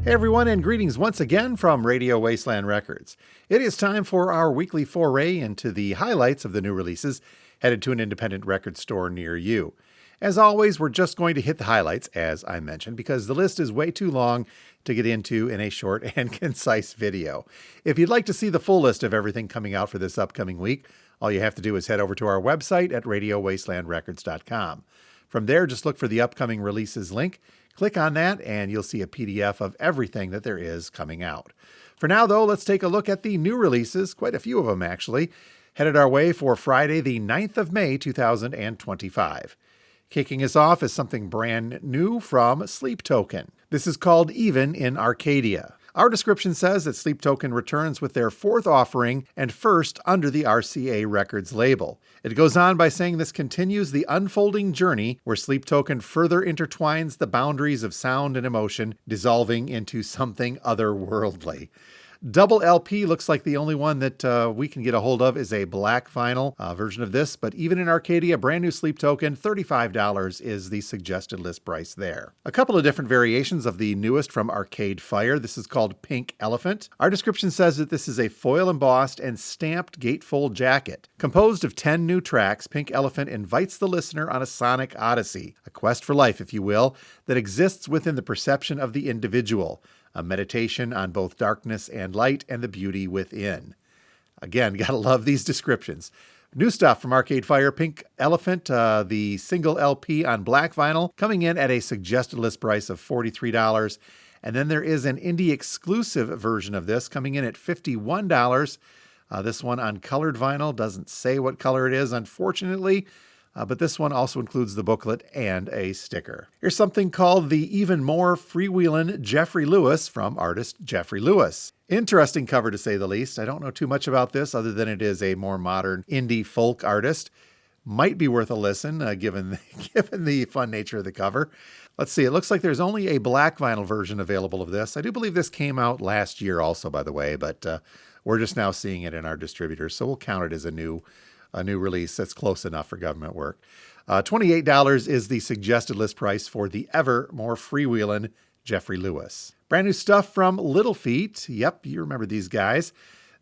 Hey everyone, and greetings once again from Radio Wasteland Records. It is time for our weekly foray into the highlights of the new releases headed to an independent record store near you. As always, we're just going to hit the highlights, as I mentioned, because the list is way too long to get into in a short and concise video. If you'd like to see the full list of everything coming out for this upcoming week, all you have to do is head over to our website at radiowastelandrecords.com. From there, just look for the upcoming releases link. Click on that and you'll see a PDF of everything that there is coming out. For now, though, let's take a look at the new releases, quite a few of them actually, headed our way for Friday, the 9th of May, 2025. Kicking us off is something brand new from Sleep Token. This is called Even in Arcadia. Our description says that Sleep Token returns with their fourth offering and first under the RCA Records label. It goes on by saying this continues the unfolding journey where Sleep Token further intertwines the boundaries of sound and emotion, dissolving into something otherworldly. Double LP looks like the only one that we can get a hold of is a black vinyl version of this, but even in Arcadia, brand new Sleep Token, $35 is the suggested list price there. A couple of different variations of the newest from Arcade Fire. This is called Pink Elephant. Our description says that this is a foil embossed and stamped gatefold jacket. Composed of 10 new tracks, Pink Elephant invites the listener on a sonic odyssey, a quest for life, if you will, that exists within the perception of the individual. A meditation on both darkness and light and the beauty within. Again, gotta love these descriptions. New stuff from Arcade Fire, Pink Elephant, the single LP on black vinyl, coming in at a suggested list price of $43. And then there is an indie exclusive version of this coming in at $51. This one on colored vinyl, doesn't say what color it is, unfortunately. But this one also includes the booklet and a sticker. Here's something called the Even More Freewheelin' Jeffrey Lewis from artist Jeffrey Lewis. Interesting cover to say the least. I don't know too much about this other than it is a more modern indie folk artist. Might be worth a listen given the fun nature of the cover. Let's see, it looks like there's only a black vinyl version available of this. I do believe this came out last year also, by the way, but we're just now seeing it in our distributors, so we'll count it as a new release. That's close enough for government work. $28 is the suggested list price for the ever more freewheelin' Jeffrey Lewis. Brand new stuff from Little Feat. Yep, you remember these guys.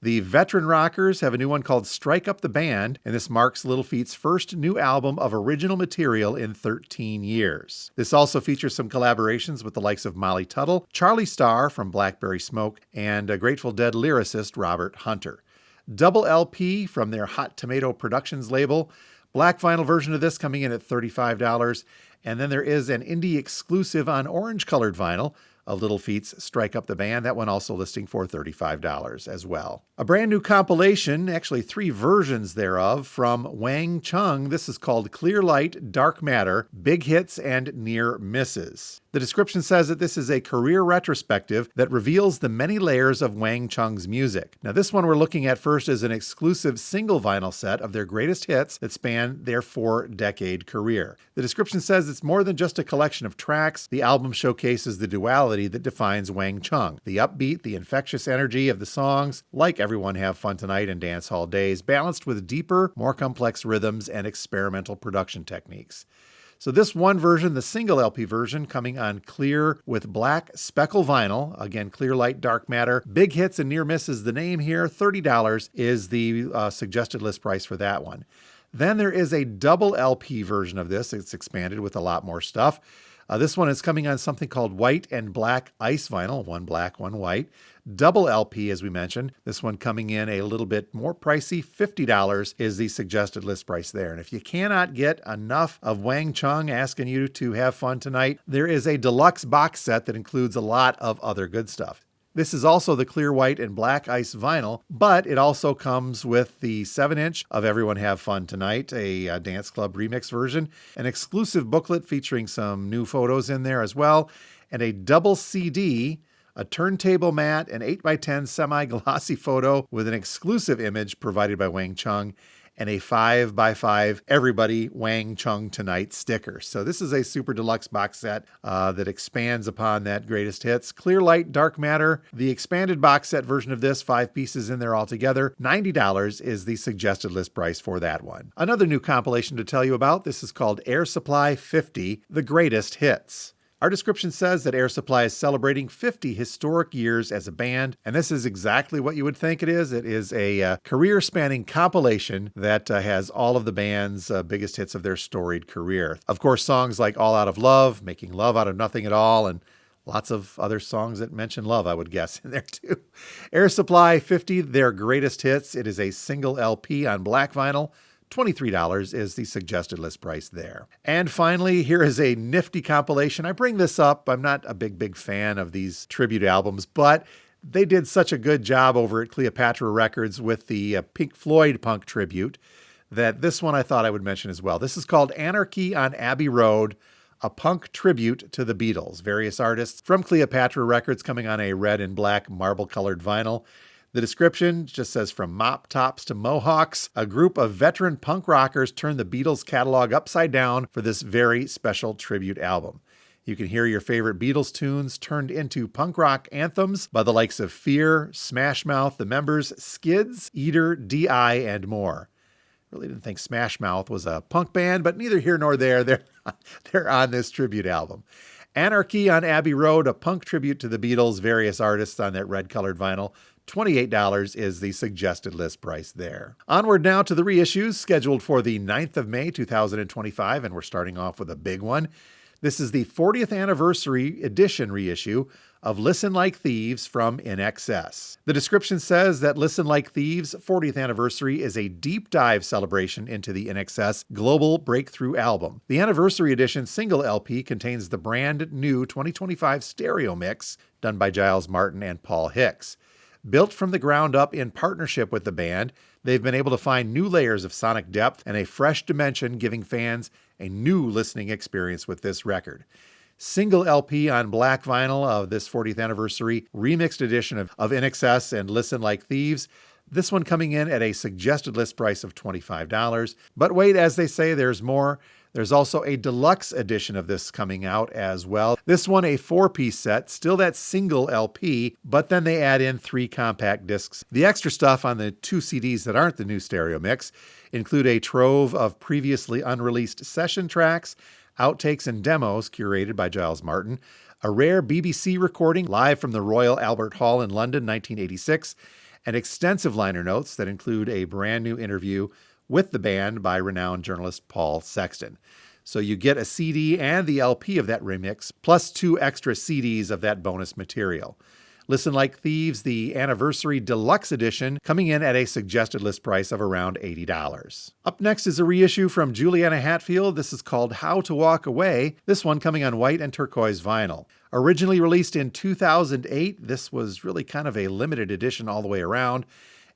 The veteran rockers have a new one called Strike Up the Band, and this marks Little Feat's first new album of original material in 13 years. This also features some collaborations with the likes of Molly Tuttle, Charlie Starr from Blackberry Smoke, and Grateful Dead lyricist Robert Hunter. Double LP from their Hot Tomato Productions label. Black vinyl version of this coming in at $35. And then there is an indie exclusive on orange-colored vinyl of Little Feat's Strike Up the Band. That one also listing for $35 as well. A brand new compilation, actually 3 versions thereof, from Wang Chung. This is called Clear Light, Dark Matter, Big Hits and Near Misses. The description says that this is a career retrospective that reveals the many layers of Wang Chung's music. Now, this one we're looking at first is an exclusive single vinyl set of their greatest hits that span their 4-decade career. The description says it's more than just a collection of tracks. The album showcases the duality that defines Wang Chung. The upbeat, the infectious energy of the songs, like Everyone Have Fun Tonight and Dance Hall Days, balanced with deeper, more complex rhythms and experimental production techniques. So this one version, the single LP version, coming on clear with black speckle vinyl. Again, Clear Light, Dark Matter. Big Hits and Near Misses, the name here. $30 is the suggested list price for that one. Then there is a double LP version of this. It's expanded with a lot more stuff. This one is coming on something called White and Black Ice Vinyl. One black, one white. Double LP, as we mentioned. This one coming in a little bit more pricey. $50 is the suggested list price there. And if you cannot get enough of Wang Chung asking you to have fun tonight, there is a deluxe box set that includes a lot of other good stuff. This is also the clear white and black ice vinyl, but it also comes with the 7-inch of Everyone Have Fun Tonight, a dance club remix version, an exclusive booklet featuring some new photos in there as well, and a double CD, a turntable mat, an 8x10 semi-glossy photo with an exclusive image provided by Wang Chung, and a 5x5 Everybody Wang Chung Tonight sticker. So this is a super deluxe box set that expands upon that greatest hits. Clear Light, Dark Matter, the expanded box set version of this, 5 pieces in there altogether. $90 is the suggested list price for that one. Another new compilation to tell you about. This is called Air Supply 50, The Greatest Hits. Our description says that Air Supply is celebrating 50 historic years as a band, and this is exactly what you would think it is. It is a career-spanning compilation that has all of the band's biggest hits of their storied career. Of course, songs like All Out of Love, Making Love Out of Nothing at All, and lots of other songs that mention love, I would guess, in there too. Air Supply 50, their greatest hits. It is a single LP on black vinyl. $23 is the suggested list price there. And finally, here is a nifty compilation. I bring this up. I'm not a big fan of these tribute albums, but they did such a good job over at Cleopatra Records with the Pink Floyd punk tribute that this one I thought I would mention as well. This is called Anarchy on Abbey Road, a punk tribute to the Beatles. Various artists from Cleopatra Records coming on a red and black marble-colored vinyl. The description just says, from mop tops to mohawks, a group of veteran punk rockers turned the Beatles catalog upside down for this very special tribute album. You can hear your favorite Beatles tunes turned into punk rock anthems by the likes of Fear, Smash Mouth, The Members, Skids, Eater, D.I., and more. Really didn't think Smash Mouth was a punk band, but neither here nor there. They're on this tribute album. Anarchy on Abbey Road, a punk tribute to the Beatles, various artists on that red-colored vinyl. $28 is the suggested list price there. Onward now to the reissues scheduled for the 9th of May, 2025, and we're starting off with a big one. This is the 40th anniversary edition reissue of Listen Like Thieves from In Excess. The description says that Listen Like Thieves' 40th anniversary is a deep dive celebration into the In Excess global breakthrough album. The anniversary edition single LP contains the brand new 2025 stereo mix done by Giles Martin and Paul Hicks. Built from the ground up in partnership with the band, they've been able to find new layers of sonic depth and a fresh dimension, giving fans a new listening experience with this record. Single LP on black vinyl of this 40th anniversary remixed edition of In Excess and Listen Like Thieves. This one coming in at a suggested list price of $25. But wait, as they say, there's more. There's also a deluxe edition of this coming out as well. This one a 4-piece set, still that single LP, but then they add in 3 compact discs. The extra stuff on the 2 CDs that aren't the new stereo mix include a trove of previously unreleased session tracks, outtakes and demos curated by Giles Martin, a rare BBC recording live from the Royal Albert Hall in London, 1986, and extensive liner notes that include a brand new interview with the band by renowned journalist Paul Sexton. So you get a CD and the LP of that remix, plus 2 extra CDs of that bonus material. Listen Like Thieves, the Anniversary Deluxe Edition, coming in at a suggested list price of around $80. Up next is a reissue from Juliana Hatfield. This is called How to Walk Away, this one coming on white and turquoise vinyl. Originally released in 2008, this was really kind of a limited edition all the way around,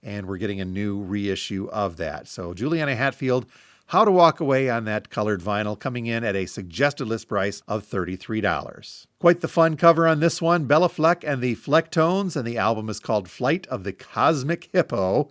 and we're getting a new reissue of that. So Juliana Hatfield, How to Walk Away on that colored vinyl, coming in at a suggested list price of $33. Quite the fun cover on this one, Bella Fleck and the Flecktones, and the album is called Flight of the Cosmic Hippo.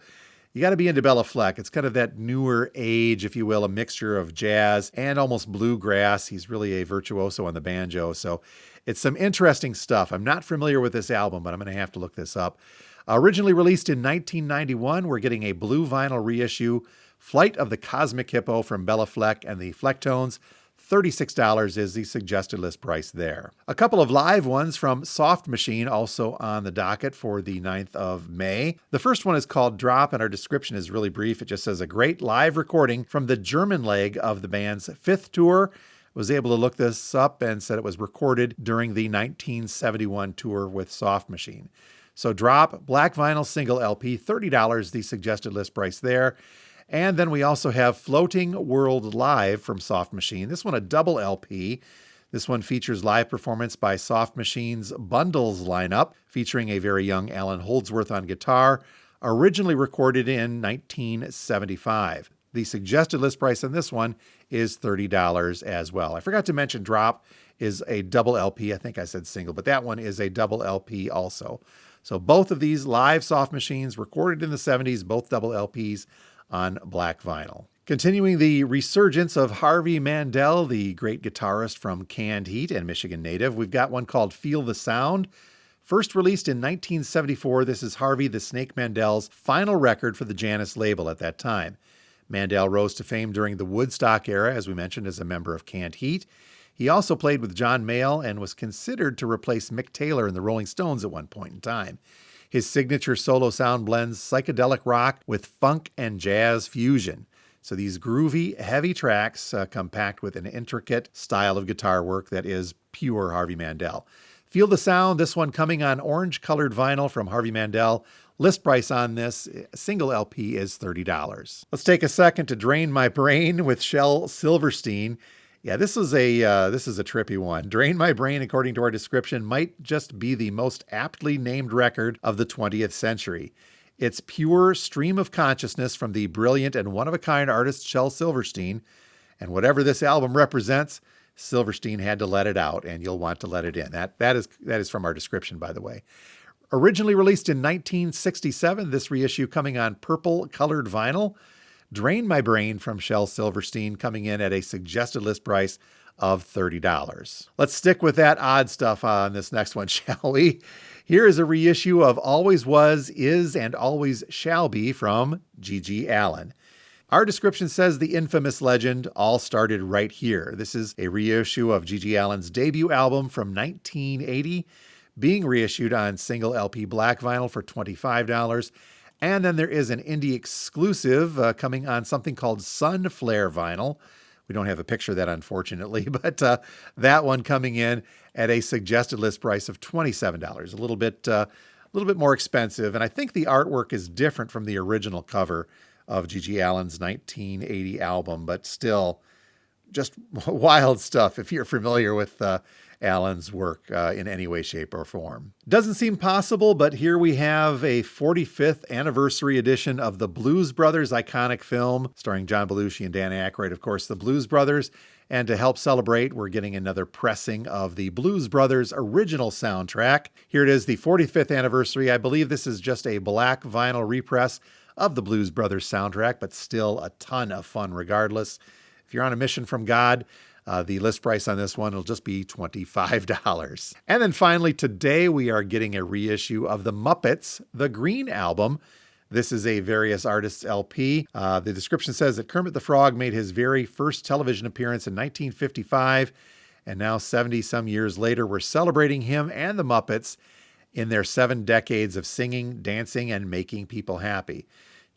You got to be into Bella Fleck. It's kind of that newer age, if you will, a mixture of jazz and almost bluegrass. He's really a virtuoso on the banjo, so it's some interesting stuff. I'm not familiar with this album, but I'm going to have to look this up. Originally released in 1991, we're getting a blue vinyl reissue, Flight of the Cosmic Hippo from Bella Fleck and the Flecktones. $36 is the suggested list price there. A couple of live ones from Soft Machine also on the docket for the 9th of May. The first one is called Drop, and our description is really brief. It just says a great live recording from the German leg of the band's 5th tour. Was able to look this up and said it was recorded during the 1971 tour with Soft Machine. So Drop, black vinyl single LP, $30, the suggested list price there. And then we also have Floating World Live from Soft Machine. This one a double LP. This one features live performance by Soft Machine's Bundles lineup, featuring a very young Alan Holdsworth on guitar, originally recorded in 1975. The suggested list price on this one is $30 as well. I forgot to mention Drop is a double LP. I think I said single, but that one is a double LP also. So both of these live Soft Machines recorded in the 70s, both double LPs on black vinyl. Continuing the resurgence of Harvey Mandel, the great guitarist from Canned Heat and Michigan native, we've got one called Feel the Sound. First released in 1974, this is Harvey the Snake Mandel's final record for the Janus label at that time. Mandel rose to fame during the Woodstock era, as we mentioned, as a member of Canned Heat. He also played with John Mayall and was considered to replace Mick Taylor in the Rolling Stones at one point in time. His signature solo sound blends psychedelic rock with funk and jazz fusion. So these groovy, heavy tracks come packed with an intricate style of guitar work that is pure Harvey Mandel. Feel the sound, this one coming on orange-colored vinyl from Harvey Mandel. List price on this single LP is $30. Let's take a second to Drain My Brain with Shel Silverstein. Yeah, this is a trippy one. Drain My Brain, according to our description, might just be the most aptly named record of the 20th century. It's pure stream of consciousness from the brilliant and one-of-a-kind artist Shel Silverstein. And whatever this album represents, Silverstein had to let it out, and you'll want to let it in. That is from our description, by the way. Originally released in 1967, this reissue coming on purple-colored vinyl. Drain My Brain from Shel Silverstein coming in at a suggested list price of $30. Let's stick with that odd stuff on this next one, shall we? Here is a reissue of Always Was, Is, and Always Shall Be from G.G. Allin. Our description says the infamous legend all started right here. This is a reissue of G.G. Allin's debut album from 1980, being reissued on single LP black vinyl for $25. And then there is an indie exclusive coming on something called Sun Flare vinyl. We don't have a picture of that, unfortunately, but that one coming in at a suggested list price of $27. A little bit more expensive, and I think the artwork is different from the original cover of G.G. Allin's 1980 album, but still just wild stuff if you're familiar with Allin's work in any way, shape, or form. Doesn't seem possible, but here we have a 45th anniversary edition of the Blues Brothers iconic film, starring John Belushi and Dan Aykroyd, of course, the Blues Brothers. And to help celebrate, we're getting another pressing of the Blues Brothers original soundtrack. Here it is, the 45th anniversary. I believe this is just a black vinyl repress of the Blues Brothers soundtrack, but still a ton of fun regardless. If you're on a mission from God, the list price on this one will just be $25. And then finally, today we are getting a reissue of the Muppets, the Green Album. This is a various artists LP. The description says that Kermit the Frog made his very first television appearance in 1955, and now 70-some years later, we're celebrating him and the Muppets in their 7 decades of singing, dancing, and making people happy.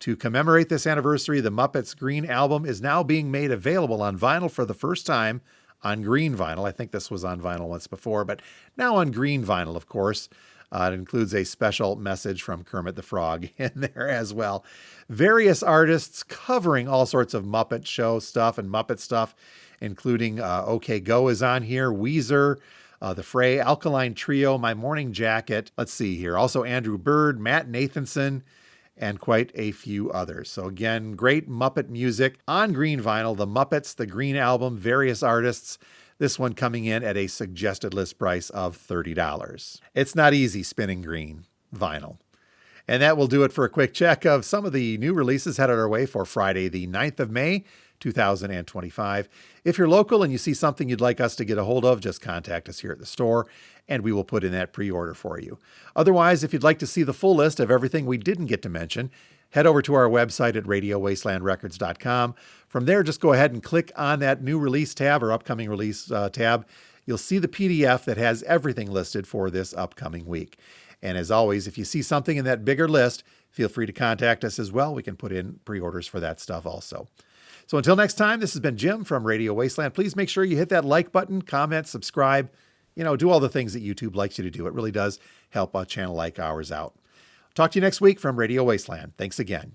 To commemorate this anniversary, the Muppets Green Album is now being made available on vinyl for the first time on green vinyl. I think this was on vinyl once before, but now on green vinyl, of course. It includes a special message from Kermit the Frog in there as well. Various artists covering all sorts of Muppet show stuff and Muppet stuff, including OK Go is on here, Weezer, The Fray, Alkaline Trio, My Morning Jacket. Let's see here. Also Andrew Bird, Matt Nathanson, and quite a few others. So again, great Muppet music on green vinyl, the Muppets, the Green Album, various artists. This one coming in at a suggested list price of $30. It's not easy spinning green vinyl. And that will do it for a quick check of some of the new releases headed our way for Friday, the 9th of May, 2025. If you're local and you see something you'd like us to get a hold of, just contact us here at the store and we will put in that pre-order for you. Otherwise, if you'd like to see the full list of everything we didn't get to mention, head over to our website at radiowastelandrecords.com. From there, just go ahead and click on that new release tab or upcoming release tab. You'll see the PDF that has everything listed for this upcoming week. And as always, if you see something in that bigger list, feel free to contact us as well. We can put in pre-orders for that stuff also. So until next time, this has been Jim from Radio Wasteland. Please make sure you hit that like button, comment, subscribe, do all the things that YouTube likes you to do. It really does help a channel like ours out. Talk to you next week from Radio Wasteland. Thanks again.